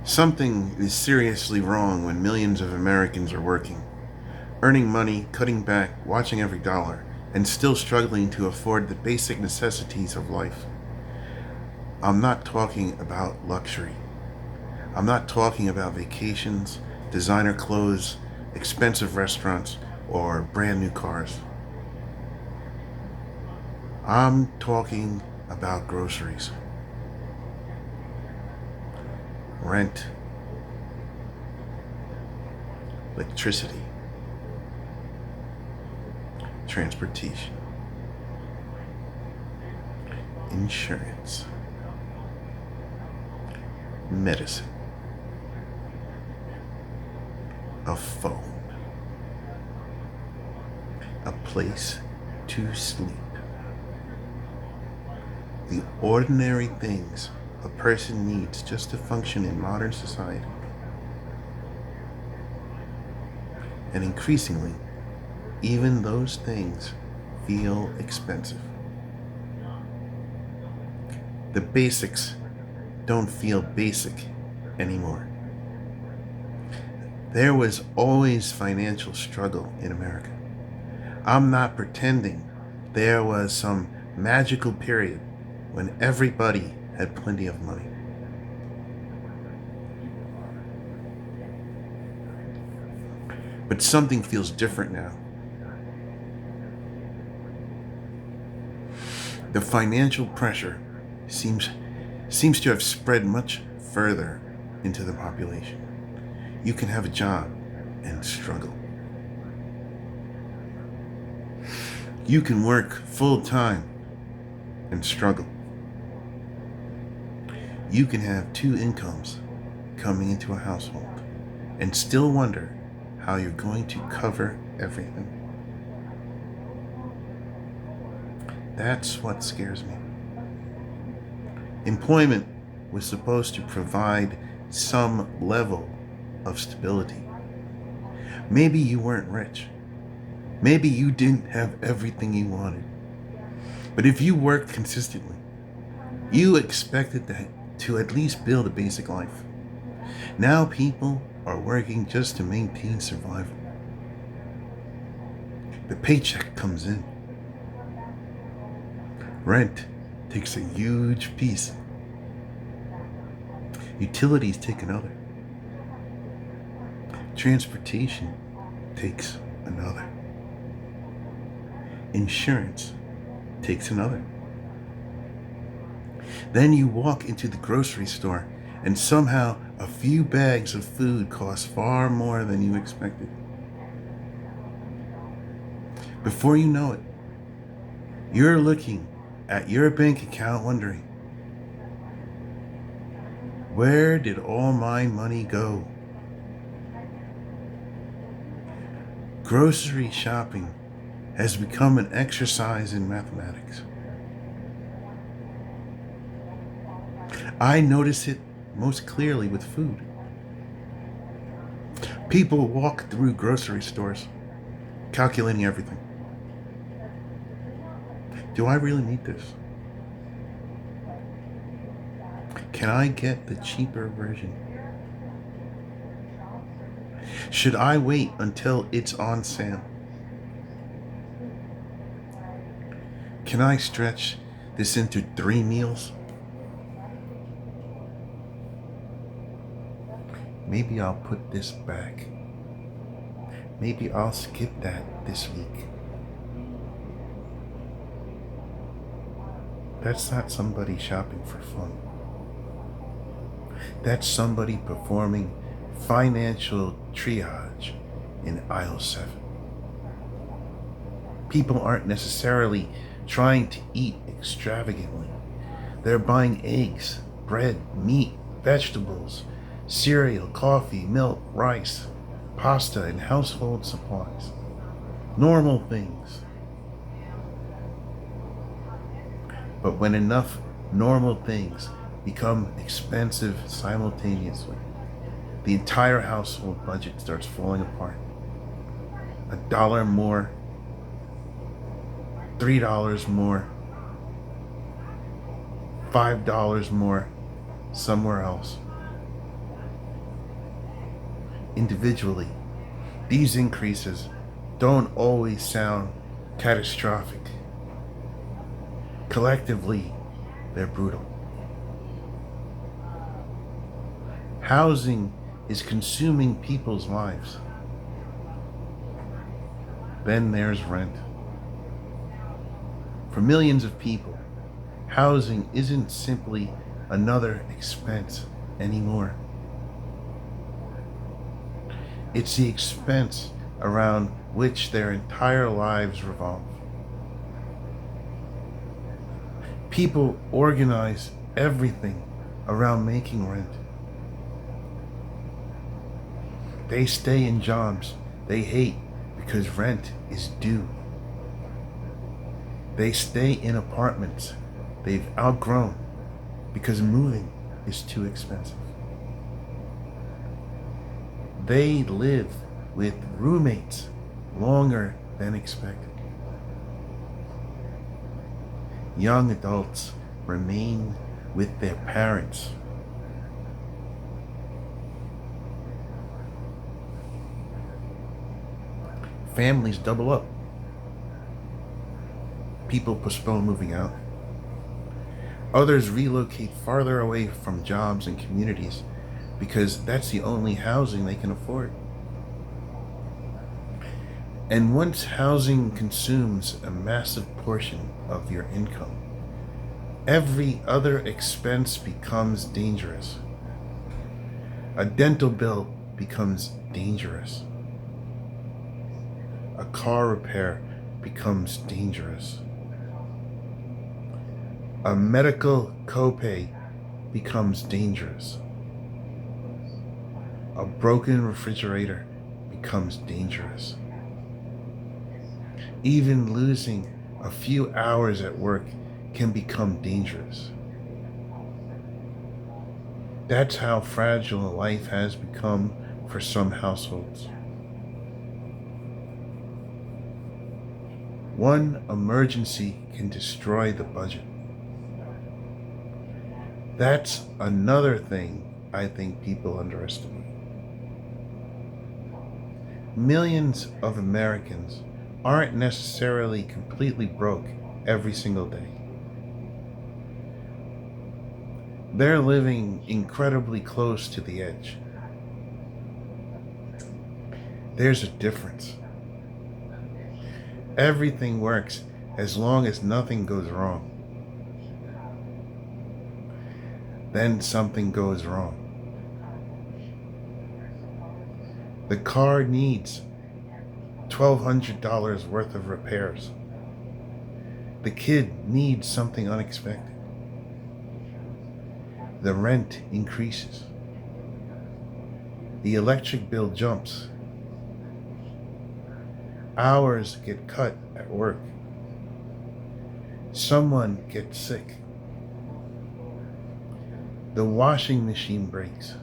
Something is seriously wrong when millions of Americans are working, earning money, cutting back, watching every dollar, and still struggling to afford the basic necessities of life. I'm not talking about luxury. I'm not talking about vacations, designer clothes, expensive restaurants, or brand new cars. I'm talking about groceries, rent, electricity, transportation, insurance, medicine, a phone, a place to sleep. The ordinary things a person needs just to function in modern society. And increasingly, even those things feel expensive. The basics don't feel basic anymore. There was always financial struggle in America. I'm not pretending there was some magical period when everybody had plenty of money. But something feels different now. The financial pressure seems to have spread much further into the population. You can have a job and struggle. You can work full time and struggle. You can have two incomes coming into a household and still wonder how you're going to cover everything. That's what scares me. Employment was supposed to provide some level of stability. Maybe you weren't rich. Maybe you didn't have everything you wanted. But if you worked consistently, you expected to at least build a basic life. Now people are working just to maintain survival. The paycheck comes in. Rent takes a huge piece. Utilities take another. Transportation takes another. Insurance takes another. Then you walk into the grocery store and somehow a few bags of food cost far more than you expected. Before you know it, you're looking at your bank account wondering, where did all my money go? Grocery shopping has become an exercise in mathematics. I notice it most clearly with food. People walk through grocery stores, calculating everything. Do I really need this? Can I get the cheaper version? Should I wait until it's on sale? Can I stretch this into 3 meals? Maybe I'll put this back. Maybe I'll skip that this week. That's not somebody shopping for fun. That's somebody performing financial triage in aisle 7. People aren't necessarily trying to eat extravagantly. They're buying eggs, bread, meat, vegetables, cereal, coffee, milk, rice, pasta, and household supplies. Normal things. But when enough normal things become expensive simultaneously, the entire household budget starts falling apart. $1 more, $3 more, $5 more somewhere else. individually, these increases don't always sound catastrophic. Collectively, they're brutal. Housing is consuming people's lives. Then there's rent. For millions of people, housing isn't simply another expense anymore. It's the expense around which their entire lives revolve. People organize everything around making rent. They stay in jobs they hate because rent is due. They stay in apartments they've outgrown because moving is too expensive. They live with roommates longer than expected. Young adults remain with their parents. Families double up. People postpone moving out. Others relocate farther away from jobs and communities because that's the only housing they can afford. And once housing consumes a massive portion of your income, every other expense becomes dangerous. A dental bill becomes dangerous. A car repair becomes dangerous. A medical copay becomes dangerous. A broken refrigerator becomes dangerous. Even losing a few hours at work can become dangerous. That's how fragile life has become for some households. One emergency can destroy the budget. That's another thing I think people underestimate. Millions of Americans aren't necessarily completely broke every single day. They're living incredibly close to the edge. There's a difference. Everything works as long as nothing goes wrong. Then something goes wrong. The car needs $1,200 worth of repairs. The kid needs something unexpected. The rent increases. The electric bill jumps. Hours get cut at work. Someone gets sick. The washing machine breaks.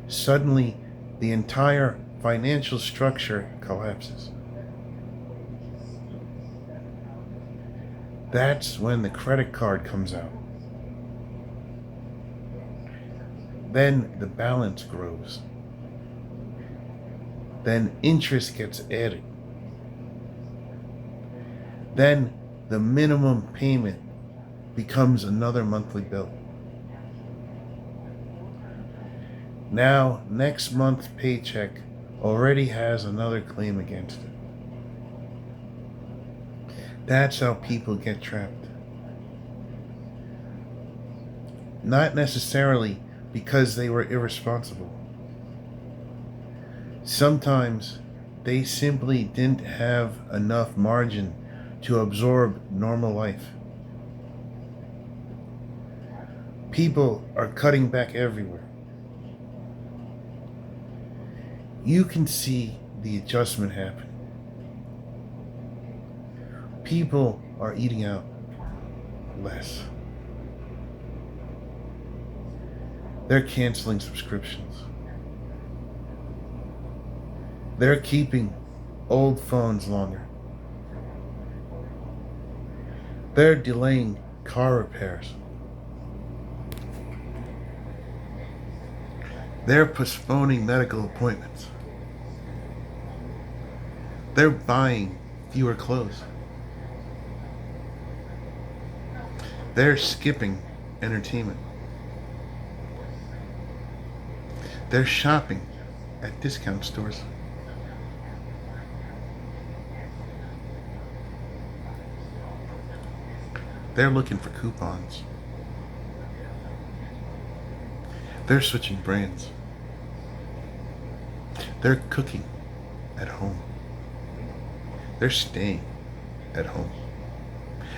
Suddenly, the entire financial structure collapses. That's when the credit card comes out. Then the balance grows. Then interest gets added. Then the minimum payment becomes another monthly bill. Now, next month's paycheck already has another claim against it. That's how people get trapped. Not necessarily because they were irresponsible. Sometimes they simply didn't have enough margin to absorb normal life. People are cutting back everywhere. You can see the adjustment happen. People are eating out less. They're canceling subscriptions. They're keeping old phones longer. They're delaying car repairs. They're postponing medical appointments. They're buying fewer clothes. They're skipping entertainment. They're shopping at discount stores. They're looking for coupons. They're switching brands. They're cooking at home. They're staying at home.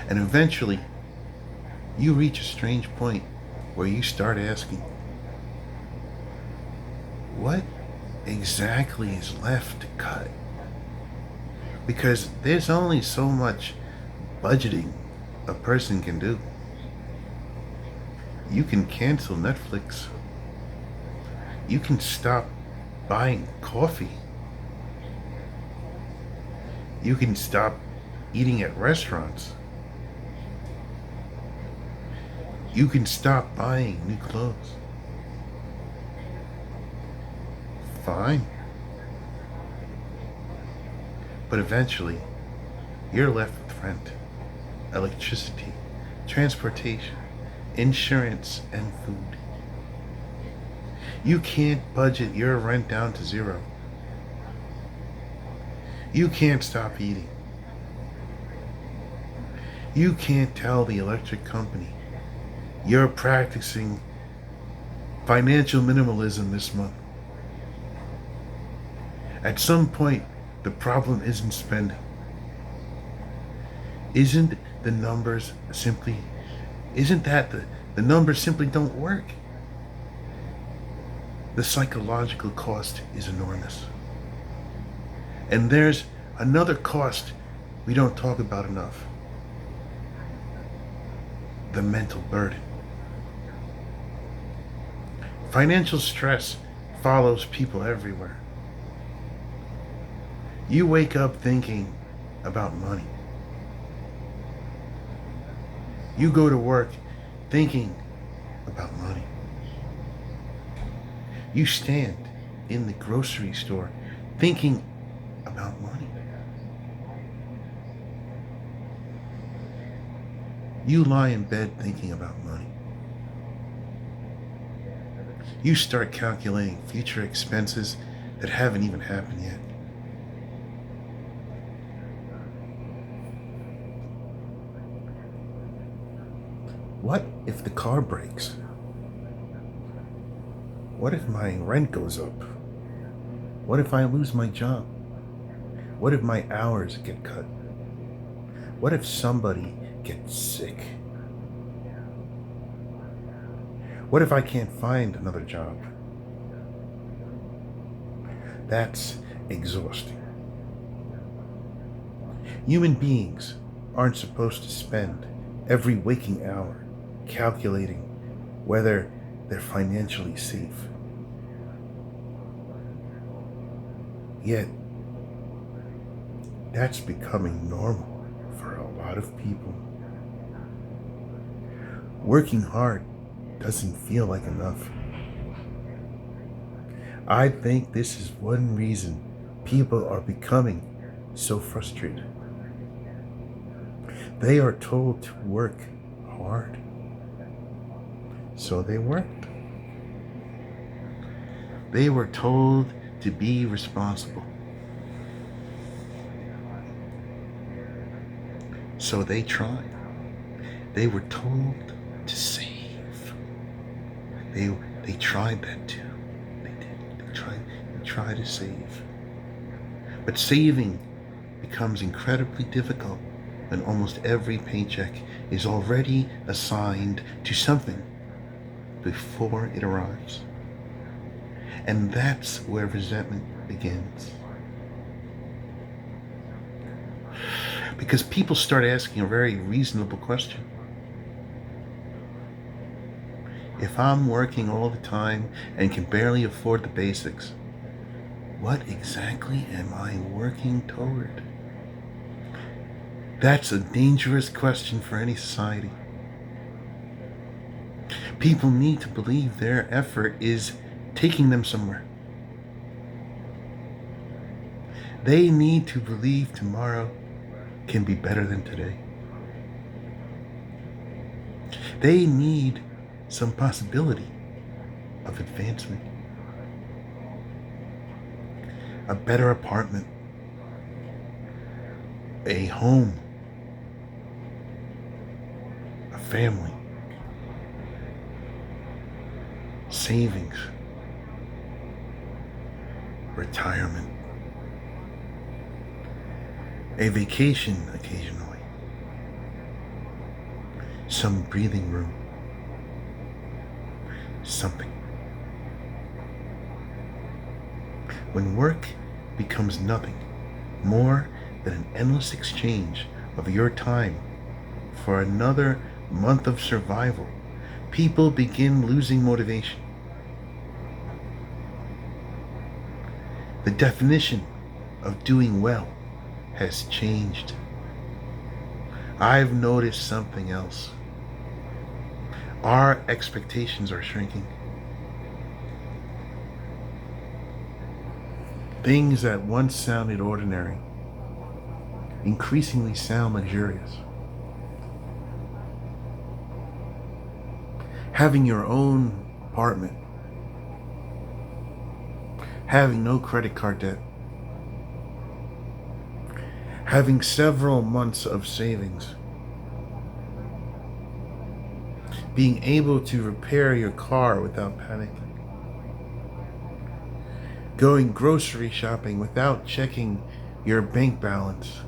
And eventually, you reach a strange point where you start asking, what exactly is left to cut? Because there's only so much budgeting a person can do. You can cancel Netflix. You can stop buying coffee. You can stop eating at restaurants. You can stop buying new clothes. Fine. But eventually, you're left with rent, electricity, transportation, insurance, and food. You can't budget your rent down to zero. You can't stop eating. You can't tell the electric company you're practicing financial minimalism this month. At some point, the problem isn't spending. Isn't the numbers simply, isn't that the numbers simply don't work? The psychological cost is enormous. And there's another cost we don't talk about enough. The mental burden. Financial stress follows people everywhere. You wake up thinking about money. You go to work thinking about money. You stand in the grocery store thinking about money. You lie in bed thinking about money. You start calculating future expenses that haven't even happened yet. What if the car breaks? What if my rent goes up? What if I lose my job? What if my hours get cut? What if somebody gets sick? What if I can't find another job? That's exhausting. Human beings aren't supposed to spend every waking hour calculating whether they're financially safe. Yet, that's becoming normal for a lot of people. Working hard doesn't feel like enough. I think this is one reason people are becoming so frustrated. They are told to work hard. So they worked. They were told to be responsible. So they tried. They were told to save. They tried that too. They did. They tried to save. But saving becomes incredibly difficult when almost every paycheck is already assigned to something before it arrives. And that's where resentment begins. Because people start asking a very reasonable question. If I'm working all the time and can barely afford the basics, what exactly am I working toward? That's a dangerous question for any society. People need to believe their effort is taking them somewhere. They need to believe tomorrow can be better than today. They need some possibility of advancement, a better apartment, a home, a family, savings, retirement, a vacation occasionally, some breathing room, something. When work becomes nothing more than an endless exchange of your time for another month of survival, people begin losing motivation. The definition of doing well has changed. I've noticed something else. Our expectations are shrinking. Things that once sounded ordinary increasingly sound luxurious. Having your own apartment, having no credit card debt, having several months of savings, being able to repair your car without panic, going grocery shopping without checking your bank balance,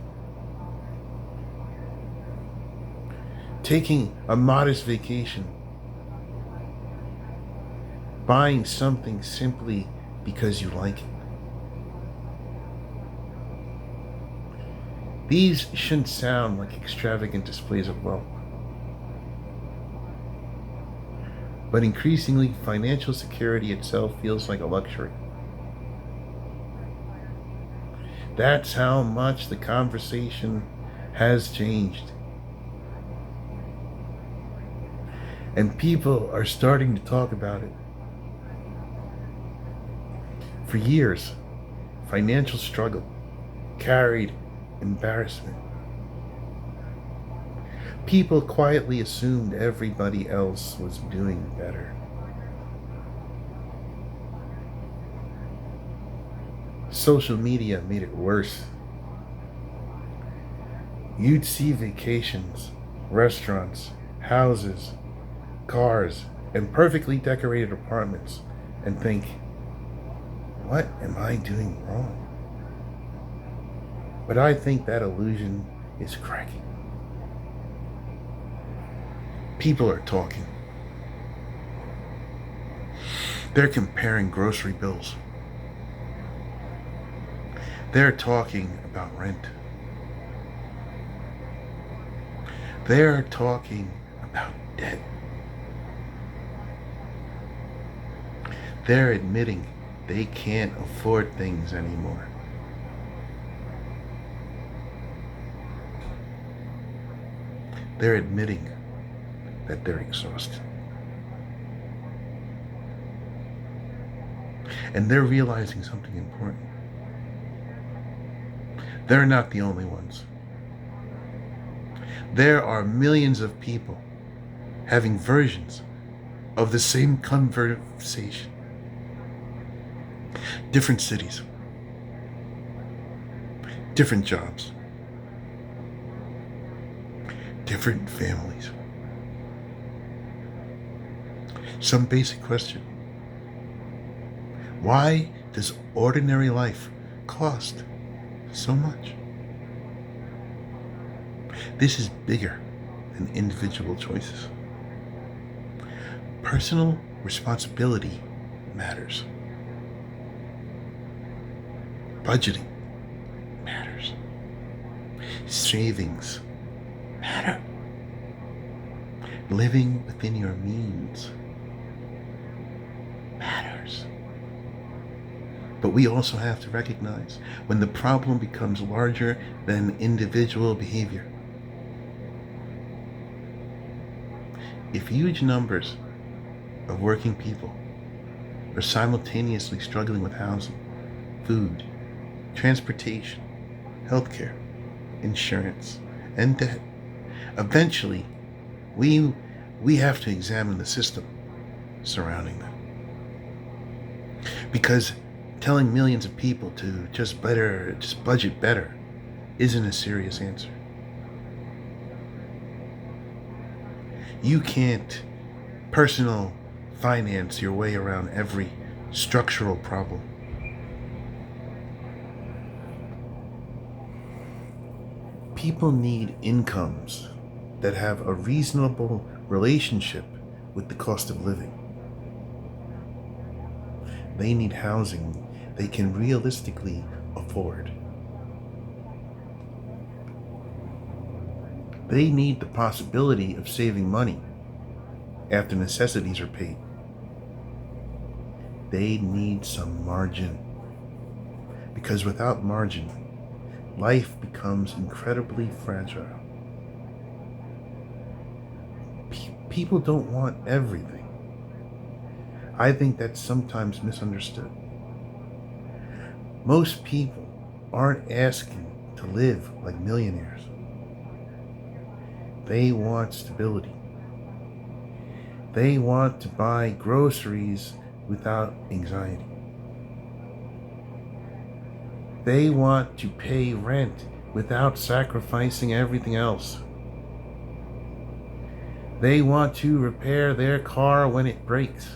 taking a modest vacation, buying something simply because you like it. These shouldn't sound like extravagant displays of wealth, but increasingly financial security itself feels like a luxury. That's how much the conversation has changed. And people are starting to talk about it. For years, financial struggle carried embarrassment. People quietly assumed everybody else was doing better. Social media made it worse. You'd see vacations, restaurants, houses, cars, and perfectly decorated apartments and think, what am I doing wrong? But I think that illusion is cracking. People are talking. They're comparing grocery bills. They're talking about rent. They're talking about debt. They're admitting they can't afford things anymore. They're admitting that they're exhausted. And they're realizing something important. They're not the only ones. There are millions of people having versions of the same conversation. Different cities, different jobs, different families. Some basic question. Why does ordinary life cost so much? This is bigger than individual choices. Personal responsibility matters. Budgeting matters. Savings matter. Living within your means matters. But we also have to recognize when the problem becomes larger than individual behavior. If huge numbers of working people are simultaneously struggling with housing, food, transportation, healthcare, insurance, and debt. Eventually, we we have to examine the system surrounding them. Because telling millions of people to just budget better isn't a serious answer. You can't personal finance your way around every structural problem. People need incomes that have a reasonable relationship with the cost of living. They need housing they can realistically afford. They need the possibility of saving money after necessities are paid. They need some margin. Because without margin, life becomes incredibly fragile. People don't want everything. I think that's sometimes misunderstood. Most people aren't asking to live like millionaires. They want stability. They want to buy groceries without anxiety. They want to pay rent without sacrificing everything else. They want to repair their car when it breaks.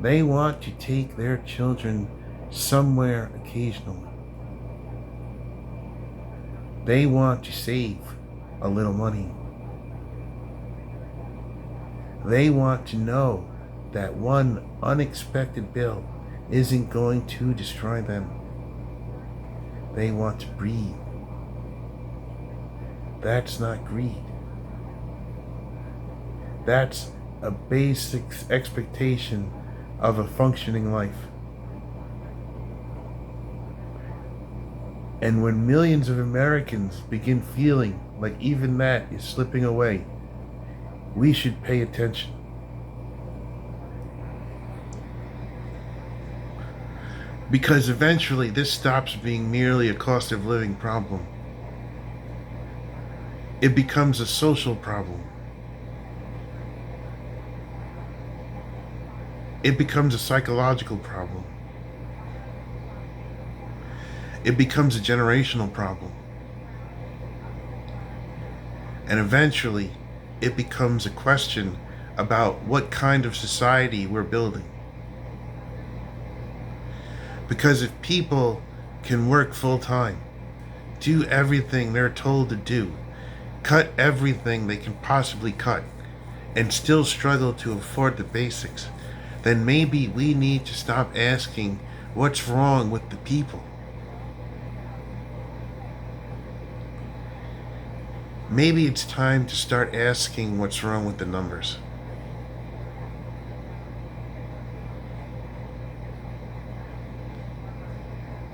They want to take their children somewhere occasionally. They want to save a little money. They want to know that one unexpected bill isn't going to destroy them. They want to breathe. That's not greed. That's a basic expectation of a functioning life. And when millions of Americans begin feeling like even that is slipping away, we should pay attention. Because eventually this stops being merely a cost of living problem. It becomes a social problem. It becomes a psychological problem. It becomes a generational problem. And eventually, it becomes a question about what kind of society we're building. Because if people can work full time, do everything they're told to do, cut everything they can possibly cut, and still struggle to afford the basics, then maybe we need to stop asking what's wrong with the people. Maybe it's time to start asking what's wrong with the numbers.